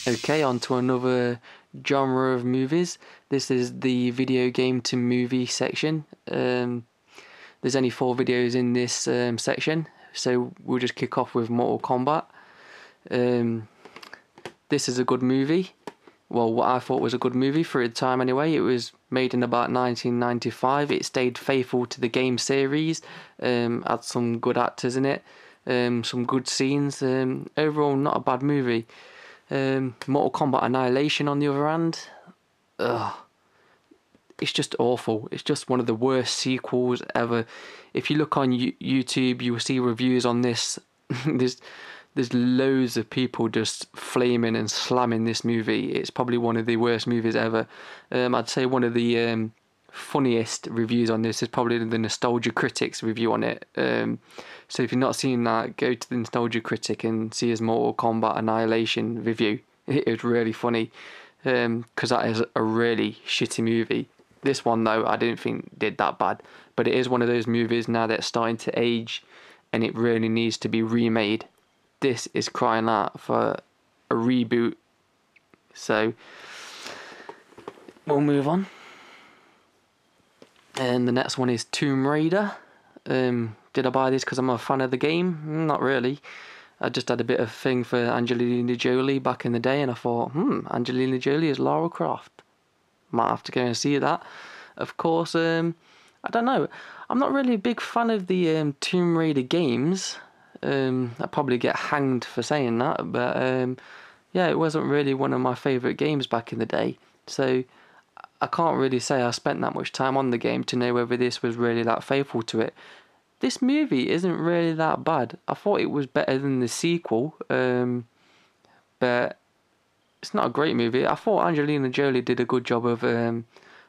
Okay, on to another genre of movies. This is the video game to movie section. There's only 4 videos in this section, so we'll just kick off with Mortal Kombat. This is a good movie. Well, what I thought was a good movie for its time anyway. It was made in about 1995. It stayed faithful to the game series, had some good actors in it, some good scenes. Overall, not a bad movie. Mortal Kombat Annihilation, on the other hand, it's just awful. It's just one of the worst sequels ever. If you look on YouTube, you will see reviews on this. There's loads of people just flaming and slamming this movie. It's probably one of the worst movies ever. I'd say one of the funniest reviews on this is probably the Nostalgia Critics review on it. So if you've not seen that, go to the Nostalgia Critic and see his Mortal Kombat Annihilation review. It was really funny, because that is a really shitty movie. This one, though, I didn't think did that bad, but it is one of those movies now that's starting to age and it really needs to be remade. This is crying out for a reboot. So we'll move on. And the next one is Tomb Raider. Did I buy this because I'm a fan of the game? Not really. I just had a bit of thing for Angelina Jolie back in the day, and I thought, Angelina Jolie is Lara Croft. Might have to go and see that. Of course, I don't know. I'm not really a big fan of the Tomb Raider games. I'd probably get hanged for saying that, but yeah, it wasn't really one of my favourite games back in the day. So I can't really say I spent that much time on the game to know whether this was really that faithful to it. This movie isn't really that bad. I thought it was better than the sequel, but it's not a great movie. I thought Angelina Jolie did a good job of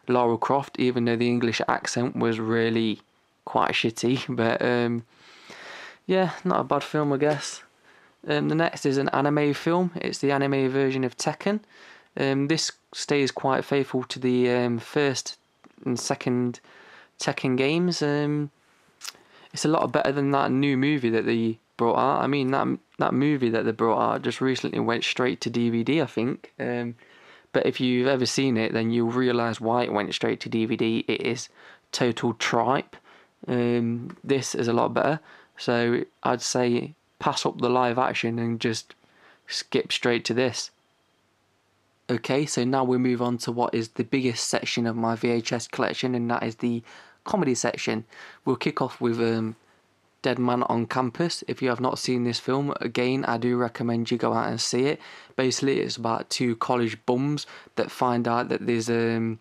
Lara Croft, even though the English accent was really quite shitty. But yeah, not a bad film, I guess. The next is an anime film. It's the anime version of Tekken. This stays quite faithful to the first and second Tekken games. It's a lot better than that new movie that they brought out. I mean, that movie that they brought out just recently went straight to DVD, I think. But if you've ever seen it, then you'll realise why it went straight to DVD. It is total tripe. This is a lot better. So I'd say pass up the live action and just skip straight to this. Okay, so now we move on to what is the biggest section of my VHS collection, and that is the comedy section. We'll kick off with Dead Man on Campus. If you have not seen this film, again, I do recommend you go out and see it. Basically, it's about 2 college bums that find out that there's a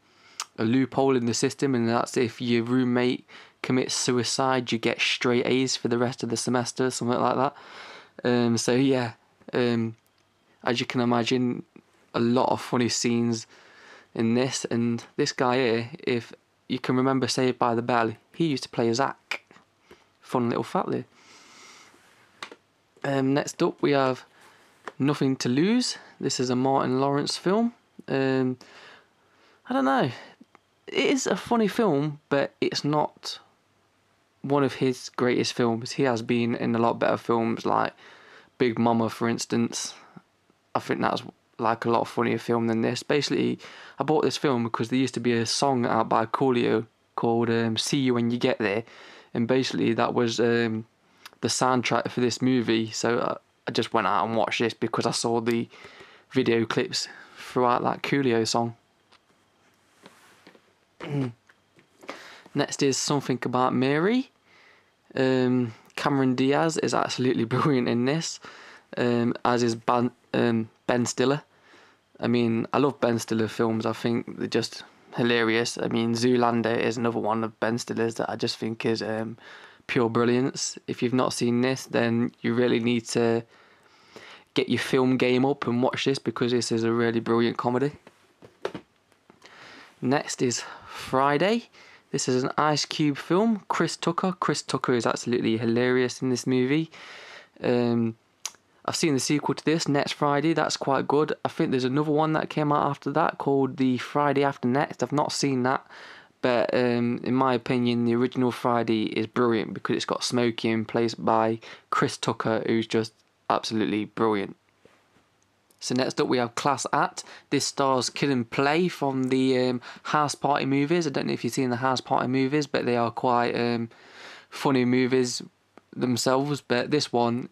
loophole in the system, and that's if your roommate commits suicide, you get straight A's for the rest of the semester, something like that. So yeah, as you can imagine, a lot of funny scenes in this. And this guy here, if you can remember Saved by the Bell, he used to play Zach. Fun little fact there. Next up we have Nothing to Lose. This is a Martin Lawrence film. I don't know. It is a funny film, but it's not one of his greatest films. He has been in a lot better films, like Big Mama, for instance. I think that's like a lot funnier film than this. Basically, I bought this film because there used to be a song out by Coolio called See You When You Get There, and basically that was the soundtrack for this movie. So I just went out and watched this because I saw the video clips throughout that Coolio song. Next is Something About Mary. Cameron Diaz is absolutely brilliant in this, as is Ben Stiller. I mean, I love Ben Stiller films. I think they're just hilarious. I mean, Zoolander is another one of Ben Stiller's that I just think is pure brilliance. If you've not seen this, then you really need to get your film game up and watch this, because this is a really brilliant comedy. Next is Friday. This is an Ice Cube film. Chris Tucker is absolutely hilarious in this movie. I've seen the sequel to this, Next Friday. That's quite good. I think there's another one that came out after that called The Friday After Next. I've not seen that, but in my opinion, the original Friday is brilliant because it's got Smokey in place by Chris Tucker, who's just absolutely brilliant. So next up we have Class Act. This stars Kid and Play from the House Party movies. I don't know if you've seen the House Party movies, but they are quite funny movies themselves. But this one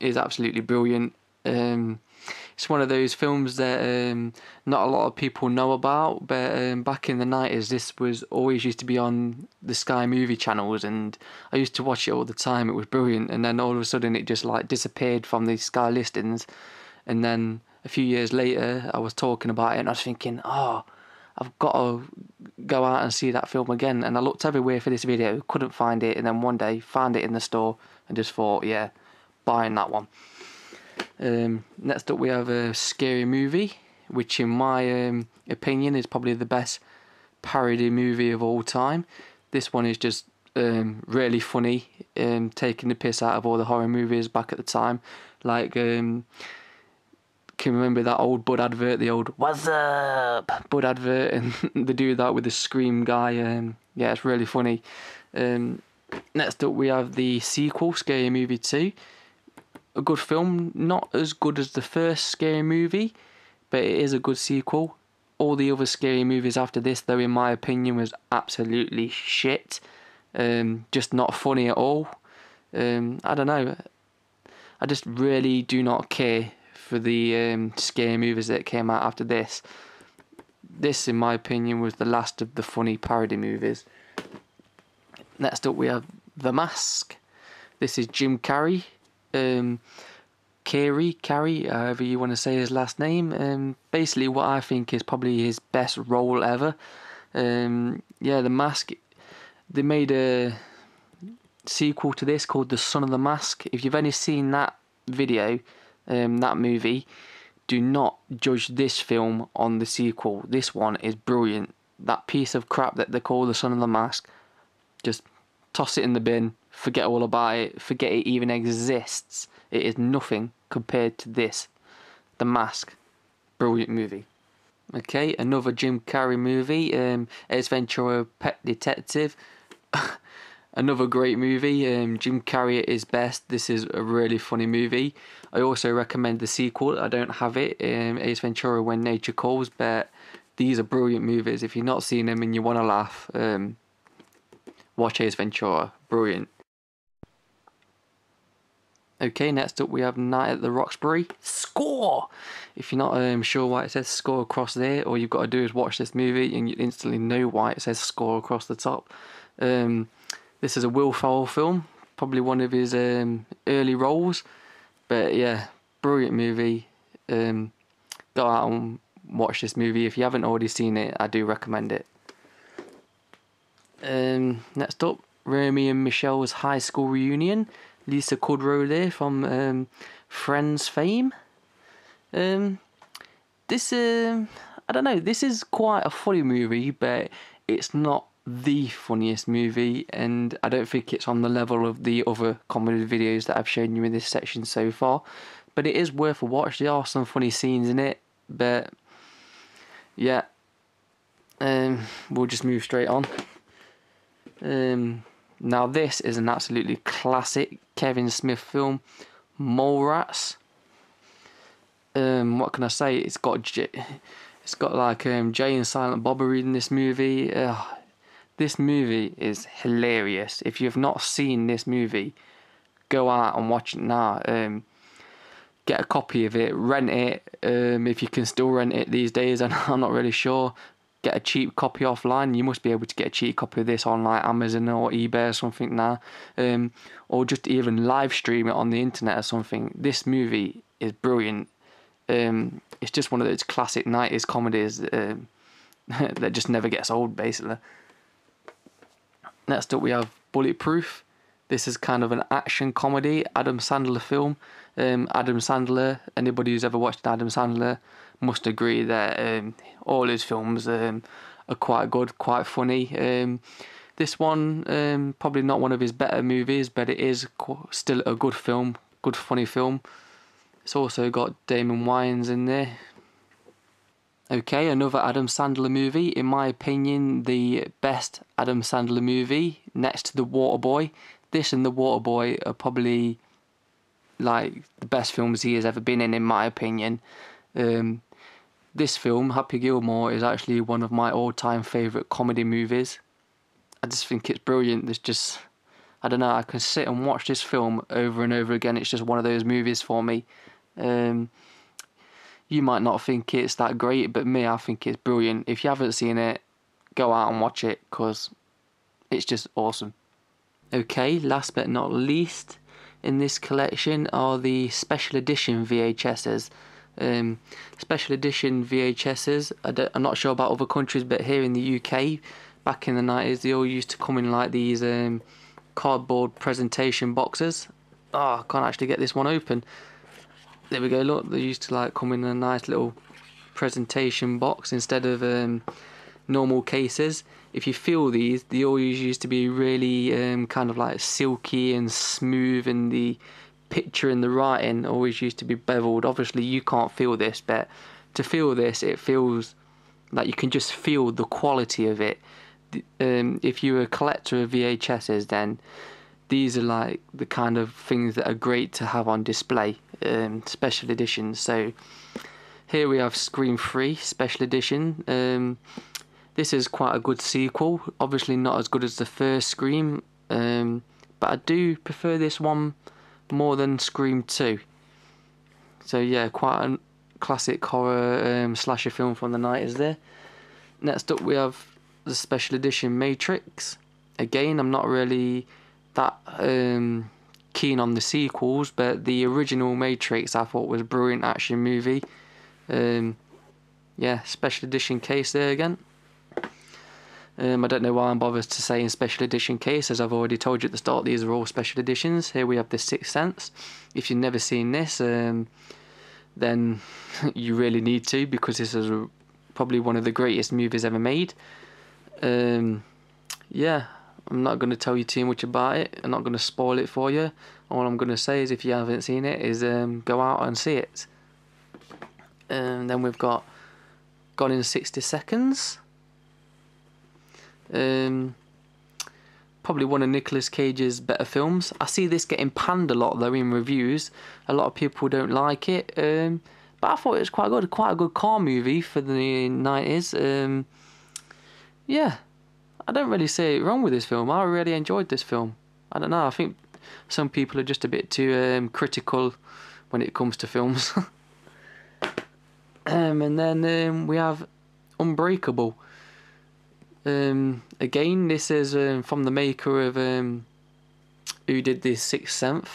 is absolutely brilliant. It's one of those films that not a lot of people know about, but back in the 90s this was always used to be on the Sky movie channels, and I used to watch it all the time. It was brilliant, and then all of a sudden it just like disappeared from the Sky listings, and then a few years later I was talking about it and I was thinking, oh, I've got to go out and see that film again, and I looked everywhere for this video, couldn't find it, and then one day found it in the store and just thought, yeah, buying that one. Next up we have a Scary Movie, which in my opinion is probably the best parody movie of all time. This one is just really funny, taking the piss out of all the horror movies back at the time. Like, can you remember that old Bud advert, the old "What's up" Bud advert, and they do that with the Scream guy. Yeah, it's really funny. Next up we have the sequel, Scary Movie 2. A good film, not as good as the first Scary Movie, but it is a good sequel. All the other Scary Movies after this, though, in my opinion, was absolutely shit. Just not funny at all. I don't know. I just really do not care for the Scary Movies that came out after this. This, in my opinion, was the last of the funny parody movies. Next up, we have The Mask. This is Jim Carrey. Carrey, however you want to say his last name. Basically what I think is probably his best role ever. Yeah, The Mask, they made a sequel to this called The Son of the Mask. If you've only seen that video, that movie, do not judge this film on the sequel. This one is brilliant. That piece of crap that they call The Son of the Mask, just toss it in the bin, forget all about it, forget it even exists. It is nothing compared to this, The Mask. Brilliant movie. Okay, another Jim Carrey movie, Ace Ventura, Pet Detective. Another great movie. Jim Carrey at his best. This is a really funny movie. I also recommend the sequel. I don't have it, Ace Ventura, When Nature Calls, but these are brilliant movies. If you've not seen them and you want to laugh, watch Ace Ventura. Brilliant. Okay, next up we have Night at the Roxbury. Score! If you're not sure why it says score across there, all you've got to do is watch this movie and you instantly know why it says score across the top. This is a Will Ferrell film, probably one of his early roles. But yeah, brilliant movie. Go out and watch this movie. If you haven't already seen it, I do recommend it. Next up, Romy and Michelle's high school reunion. Lisa Kudrow there from Friends fame. This, I don't know, this is quite a funny movie, but it's not the funniest movie, and I don't think it's on the level of the other comedy videos that I've shown you in this section so far. But it is worth a watch. There are some funny scenes in it, but yeah, we'll just move straight on. Now this is an absolutely classic Kevin Smith film, Mallrats. What can I say? It's got like Jay and Silent Bob are in this movie. This movie is hilarious. If you have not seen this movie, go out and watch it now. Get a copy of it, rent it. If you can still rent it these days, and I'm not really sure. Get a cheap copy offline. You must be able to get a cheap copy of this on like Amazon or eBay or something now, or just even live stream it on the internet or something. This movie is brilliant. It's just one of those classic 90s comedies that just never gets old, basically. Next up we have Bulletproof. This is kind of an action comedy, Adam Sandler film. Adam Sandler, anybody who's ever watched Adam Sandler must agree that all his films are quite good, quite funny. This one, probably not one of his better movies, but it is still a good film, good funny film. It's also got Damon Wayans in there. Okay, another Adam Sandler movie. In my opinion, the best Adam Sandler movie, next to The Waterboy. This and The Waterboy are probably like the best films he has ever been in my opinion. This film, Happy Gilmore, is actually one of my all-time favourite comedy movies. I just think it's brilliant. There's just, I don't know, I can sit and watch this film over and over again. It's just one of those movies for me. You might not think it's that great, but me, I think it's brilliant. If you haven't seen it, go out and watch it, because it's just awesome. Okay, last but not least in this collection are the special edition VHSs. Special edition VHSs, I'm not sure about other countries, but here in the UK, back in the 90s, they all used to come in like these cardboard presentation boxes. Oh, I can't actually get this one open. There we go, look, they used to like come in a nice little presentation box instead of normal cases. If you feel these, they always used to be really kind of like silky and smooth, and the picture and the writing always used to be beveled. Obviously you can't feel this, but to feel this, it feels like you can just feel the quality of it. If you're a collector of VHSs, then these are like the kind of things that are great to have on display, special editions. So here we have Scream 3 Special Edition. This is quite a good sequel, obviously not as good as the first Scream, but I do prefer this one more than Scream 2. So yeah, quite a classic horror slasher film from the 90s there. Next up we have the Special Edition Matrix. Again, I'm not really that keen on the sequels, but the original Matrix I thought was a brilliant action movie. Yeah, Special Edition case there again. I don't know why I'm bothered to say in special edition case, as I've already told you at the start, these are all special editions. Here we have The Sixth Sense. If you've never seen this, then you really need to, because this is probably one of the greatest movies ever made. Yeah, I'm not going to tell you too much about it. I'm not going to spoil it for you. All I'm going to say is, if you haven't seen it, is go out and see it. Then we've got Gone in 60 Seconds. Probably one of Nicolas Cage's better films. I see this getting panned a lot though in reviews. A lot of people don't like it, but I thought it was quite a good car movie for the 90s. Yeah, I don't really see it wrong with this film. I really enjoyed this film. I don't know, I think some people are just a bit too critical when it comes to films. And then we have Unbreakable. Again, this is from the maker of who did The Sixth Sense.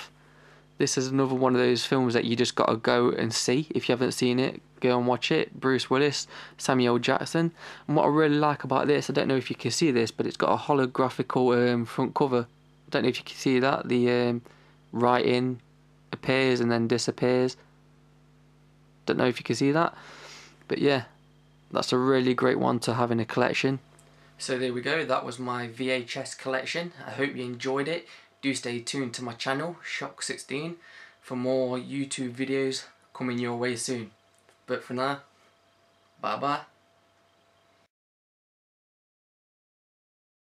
This is another one of those films that you just gotta go and see. If you haven't seen it, go and watch it. Bruce Willis, Samuel Jackson. And what I really like about this, I don't know if you can see this, but it's got a holographical front cover. I don't know if you can see that. The writing appears and then disappears. Don't know if you can see that, but yeah, that's a really great one to have in a collection. So there we go, that was my VHS collection. I hope you enjoyed it. Do stay tuned to my channel, Shock16, for more YouTube videos coming your way soon. But for now, bye bye.